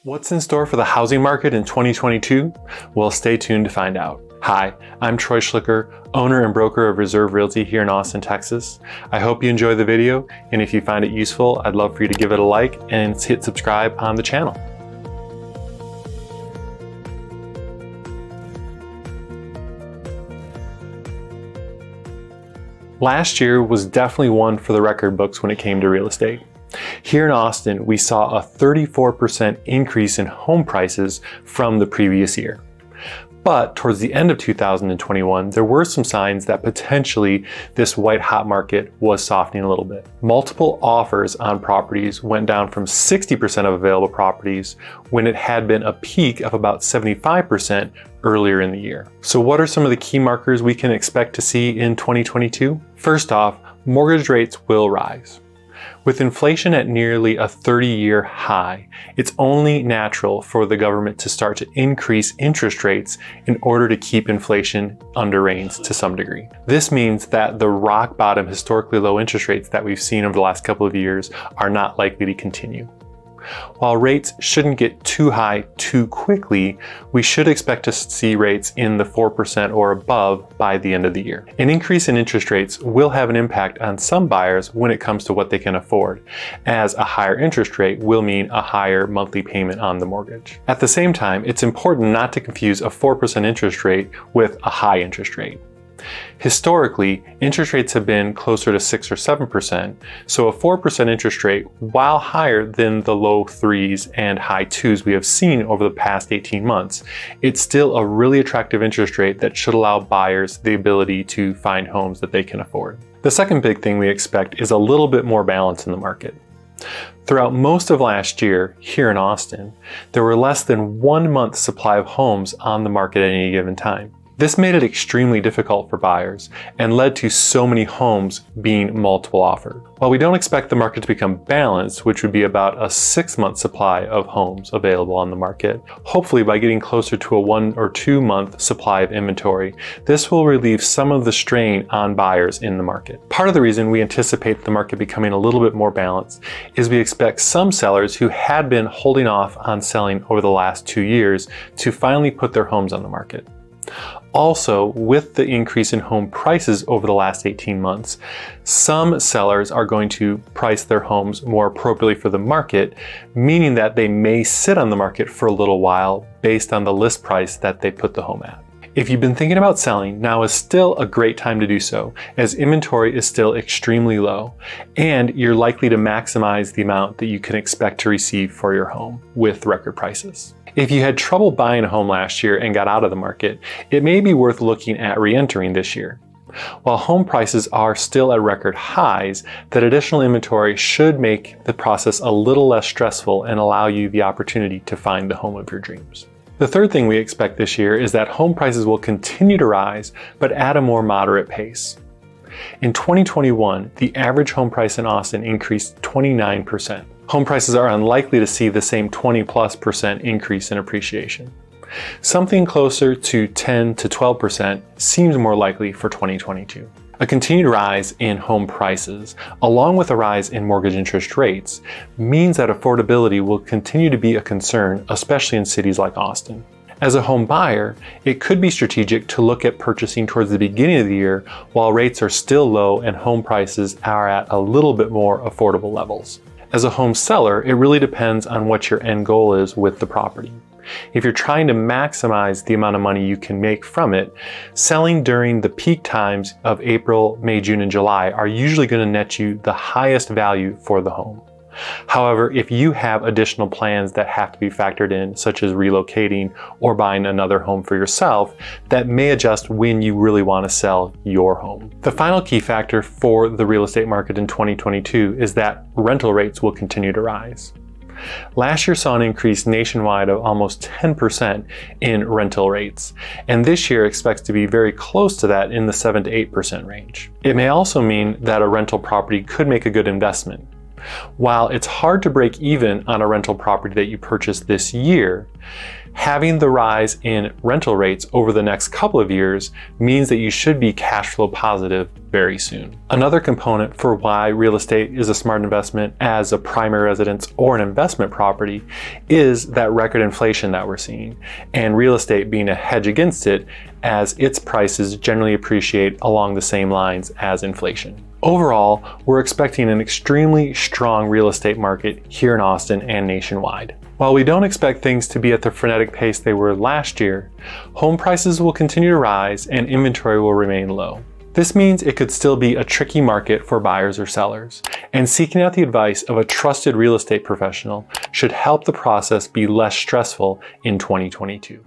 What's in store for the housing market in 2022? Well, stay tuned to find out. Hi, I'm Troy Schlicker, owner and broker of Reserve Realty here in Austin, Texas. I hope you enjoy the video, and if you find it useful, I'd love for you to give it a like and hit subscribe on the channel. Last year was definitely one for the record books when it came to real estate. Here in Austin, we saw a 34% increase in home prices from the previous year. But towards the end of 2021, there were some signs that potentially this white hot market was softening a little bit. Multiple offers on properties went down from 60% of available properties when it had been a peak of about 75% earlier in the year. So what are some of the key markers we can expect to see in 2022? First off, mortgage rates will rise. With inflation at nearly a 30-year high, it's only natural for the government to start to increase interest rates in order to keep inflation under reins to some degree. This means that the rock bottom historically low interest rates that we've seen over the last couple of years are not likely to continue. While rates shouldn't get too high too quickly, we should expect to see rates in the 4% or above by the end of the year. An increase in interest rates will have an impact on some buyers when it comes to what they can afford, as a higher interest rate will mean a higher monthly payment on the mortgage. At the same time, it's important not to confuse a 4% interest rate with a high interest rate. Historically, interest rates have been closer to 6 or 7%, so a 4% interest rate, while higher than the low 3s and high 2s we have seen over the past 18 months, it's still a really attractive interest rate that should allow buyers the ability to find homes that they can afford. The second big thing we expect is a little bit more balance in the market. Throughout most of last year, here in Austin, there were less than 1 month's supply of homes on the market at any given time. This made it extremely difficult for buyers and led to so many homes being multiple offered. While we don't expect the market to become balanced, which would be about a 6-month supply of homes available on the market, hopefully by getting closer to a 1 or 2 month supply of inventory, this will relieve some of the strain on buyers in the market. Part of the reason we anticipate the market becoming a little bit more balanced is we expect some sellers who had been holding off on selling over the last 2 years to finally put their homes on the market. Also, with the increase in home prices over the last 18 months, some sellers are going to price their homes more appropriately for the market, meaning that they may sit on the market for a little while based on the list price that they put the home at. If you've been thinking about selling, now is still a great time to do so, as inventory is still extremely low, and you're likely to maximize the amount that you can expect to receive for your home with record prices. If you had trouble buying a home last year and got out of the market, it may be worth looking at re-entering this year. While home prices are still at record highs, that additional inventory should make the process a little less stressful and allow you the opportunity to find the home of your dreams. The third thing we expect this year is that home prices will continue to rise, but at a more moderate pace. In 2021, the average home price in Austin increased 29%. Home prices are unlikely to see the same 20+% increase in appreciation. Something closer to 10 to 12% seems more likely for 2022. A continued rise in home prices, along with a rise in mortgage interest rates, means that affordability will continue to be a concern, especially in cities like Austin. As a home buyer, it could be strategic to look at purchasing towards the beginning of the year while rates are still low and home prices are at a little bit more affordable levels. As a home seller, it really depends on what your end goal is with the property. If you're trying to maximize the amount of money you can make from it, selling during the peak times of April, May, June, and July are usually going to net you the highest value for the home. However, if you have additional plans that have to be factored in, such as relocating or buying another home for yourself, that may adjust when you really want to sell your home. The final key factor for the real estate market in 2022 is that rental rates will continue to rise. Last year saw an increase nationwide of almost 10% in rental rates, and this year expects to be very close to that in the 7 to 8% range. It may also mean that a rental property could make a good investment. While it's hard to break even on a rental property that you purchased this year, having the rise in rental rates over the next couple of years means that you should be cash flow positive very soon. Another component for why real estate is a smart investment as a primary residence or an investment property is that record inflation that we're seeing, and real estate being a hedge against it as its prices generally appreciate along the same lines as inflation. Overall, we're expecting an extremely strong real estate market here in Austin and nationwide. While we don't expect things to be at the frenetic pace they were last year, home prices will continue to rise and inventory will remain low. This means it could still be a tricky market for buyers or sellers, and seeking out the advice of a trusted real estate professional should help the process be less stressful in 2022.